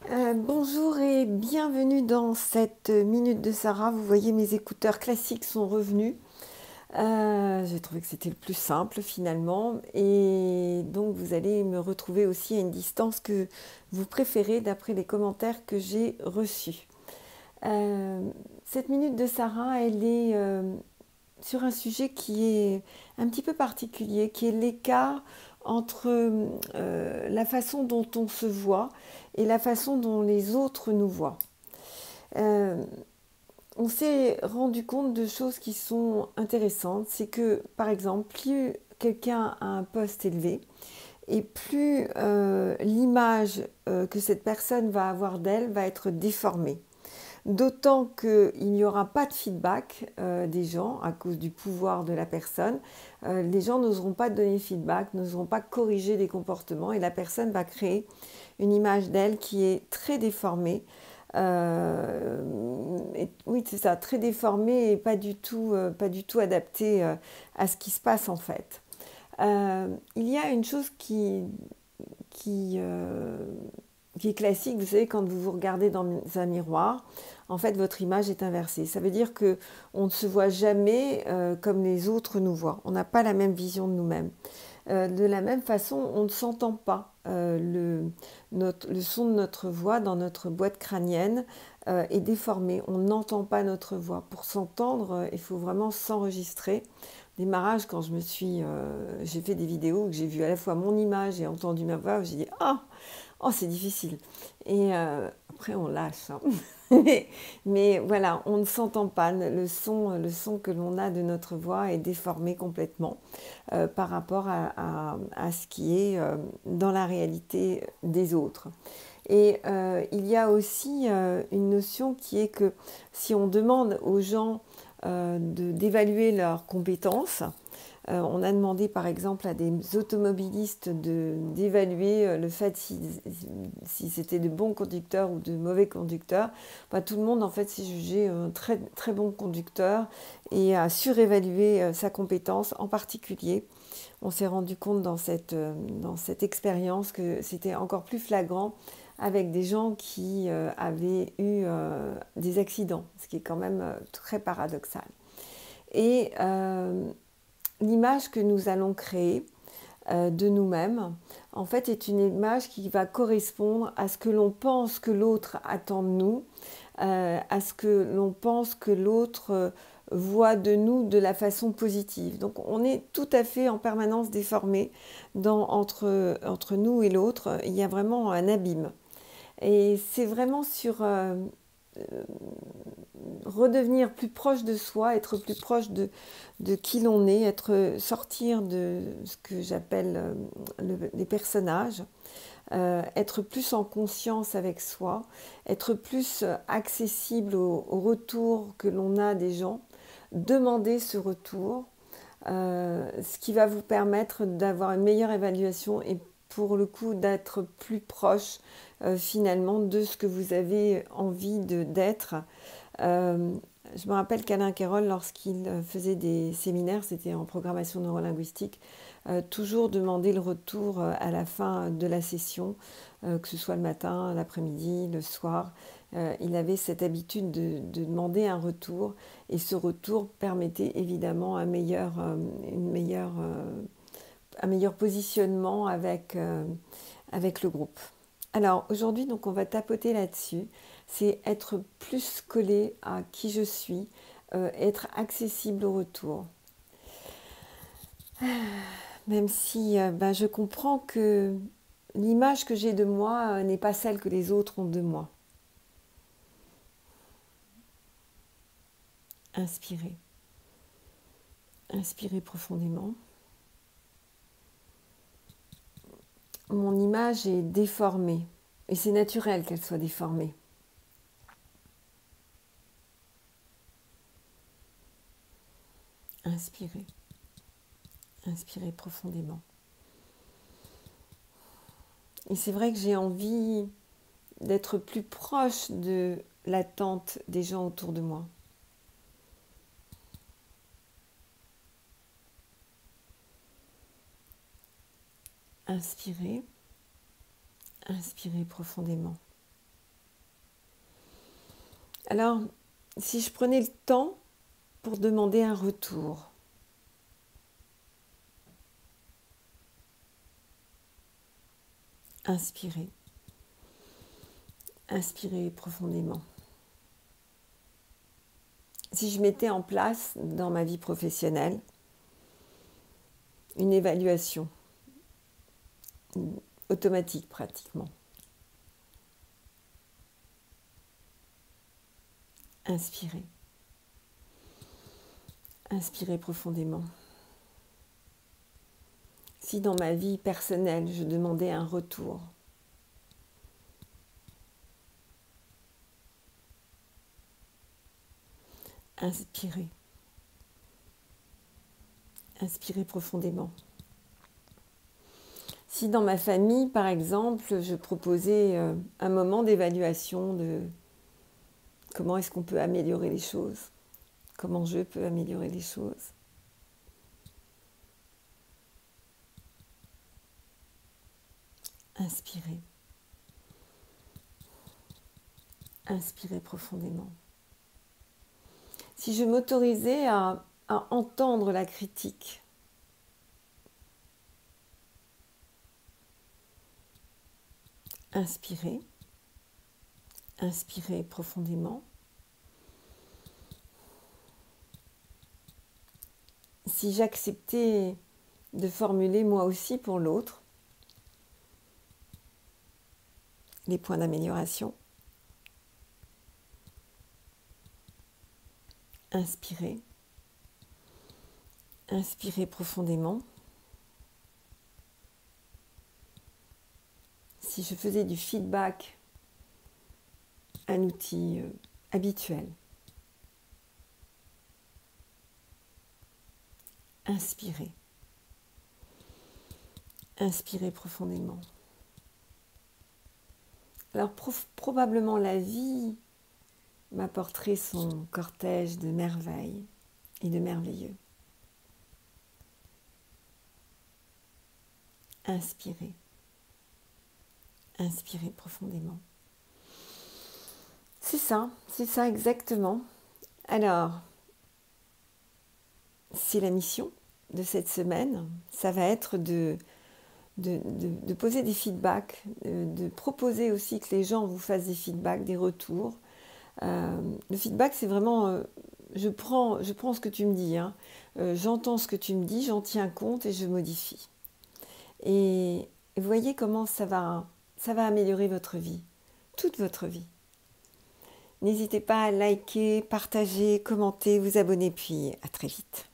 Bonjour et bienvenue dans cette minute de Sarah. Vous voyez, mes écouteurs classiques sont revenus. J'ai trouvé que c'était le plus simple finalement. Et donc vous allez me retrouver aussi à une distance que vous préférez d'après les commentaires que j'ai reçus. Euh, cette minute de Sarah, elle est sur un sujet qui est un petit peu particulier, qui est l'écart entre la façon dont on se voit et la façon dont les autres nous voient. Euh, on s'est rendu compte de choses qui sont intéressantes. C'est que, par exemple, plus quelqu'un a un poste élevé, et plus l'image que cette personne va avoir d'elle va être déformée. D'autant qu'il n'y aura pas de feedback des gens à cause du pouvoir de la personne. Les gens n'oseront pas donner feedback, n'oseront pas corriger des comportements et la personne va créer une image d'elle qui est très déformée. Oui, c'est ça, très déformée et pas du tout adaptée à ce qui se passe en fait. Il y a une chose qui, euh, qui est classique, vous savez, quand vous vous regardez dans un miroir, en fait, votre image est inversée. Ça veut dire que on ne se voit jamais comme les autres nous voient. On n'a pas la même vision de nous-mêmes. De la même façon, on ne s'entend pas. Le son de notre voix dans notre boîte crânienne est déformé. On n'entend pas notre voix. Pour s'entendre, il faut vraiment s'enregistrer. Démarrage, quand j'ai fait des vidéos où j'ai vu à la fois mon image et entendu ma voix, j'ai dit oh, c'est difficile. Et après, on lâche, hein. Mais voilà, on ne s'entend pas. Le son que l'on a de notre voix est déformé complètement par rapport à ce qui est dans la réalité des autres. Et il y a aussi une notion qui est que si on demande aux gens d'évaluer leurs compétences, on a demandé par exemple à des automobilistes d'évaluer le fait si c'était de bons conducteurs ou de mauvais conducteurs. Bah, tout le monde en fait s'est jugé un très, très bon conducteur et a surévalué sa compétence. En particulier, on s'est rendu compte dans cette expérience que c'était encore plus flagrant avec des gens qui avaient eu des accidents, ce qui est quand même très paradoxal. Et l'image que nous allons créer de nous-mêmes, en fait, est une image qui va correspondre à ce que l'on pense que l'autre attend de nous, à ce que l'on pense que l'autre voit de nous de la façon positive. Donc on est tout à fait en permanence déformé entre nous et l'autre. Il y a vraiment un abîme. Et c'est vraiment sur redevenir plus proche de soi, être plus proche de qui l'on est, sortir de ce que j'appelle les personnages, être plus en conscience avec soi, être plus accessible au retour que l'on a des gens, demander ce retour, ce qui va vous permettre d'avoir une meilleure évaluation et pour le coup d'être plus proche finalement de ce que vous avez envie d'être. Euh, je me rappelle qu'Alain Quérol, lorsqu'il faisait des séminaires, c'était en programmation neurolinguistique, toujours demander le retour à la fin de la session, que ce soit le matin, l'après-midi, le soir. Il avait cette habitude de demander un retour et ce retour permettait évidemment un meilleur positionnement avec le groupe. Alors aujourd'hui, donc, on va tapoter là-dessus. C'est être plus collé à qui je suis, être accessible au retour. Même si je comprends que l'image que j'ai de moi n'est pas celle que les autres ont de moi. Inspirez. Inspirez profondément. Mon image est déformée. Et c'est naturel qu'elle soit déformée. Inspirez. Inspirez profondément. Et c'est vrai que j'ai envie d'être plus proche de l'attente des gens autour de moi. Inspirez. Inspirez profondément. Alors, si je prenais le temps pour demander un retour, inspirez. Inspirez profondément. Si je mettais en place dans ma vie professionnelle une évaluation automatique pratiquement. Inspirez. Inspirez profondément. Si dans ma vie personnelle, je demandais un retour, inspirez. Inspirez profondément. Si dans ma famille, par exemple, je proposais un moment d'évaluation de comment est-ce qu'on peut améliorer les choses, comment je peux améliorer les choses, inspirez. Inspirez profondément. Si je m'autorisais à entendre la critique, inspirez. Inspirez profondément. Si j'acceptais de formuler moi aussi pour l'autre les points d'amélioration, inspirez. Inspirez profondément. Si je faisais du feedback un outil habituel, inspirez. Inspirez profondément. Alors probablement la vie m'apporterait son cortège de merveilles et de merveilleux. Inspirez. Inspirez profondément. C'est ça exactement. Alors, c'est la mission de cette semaine. Ça va être de poser des feedbacks, de proposer aussi que les gens vous fassent des feedbacks, des retours. Le feedback, c'est vraiment, je prends ce que tu me dis, hein. J'entends ce que tu me dis, j'en tiens compte et je modifie. Et vous voyez comment ça va améliorer votre vie, toute votre vie. N'hésitez pas à liker, partager, commenter, vous abonner, puis à très vite.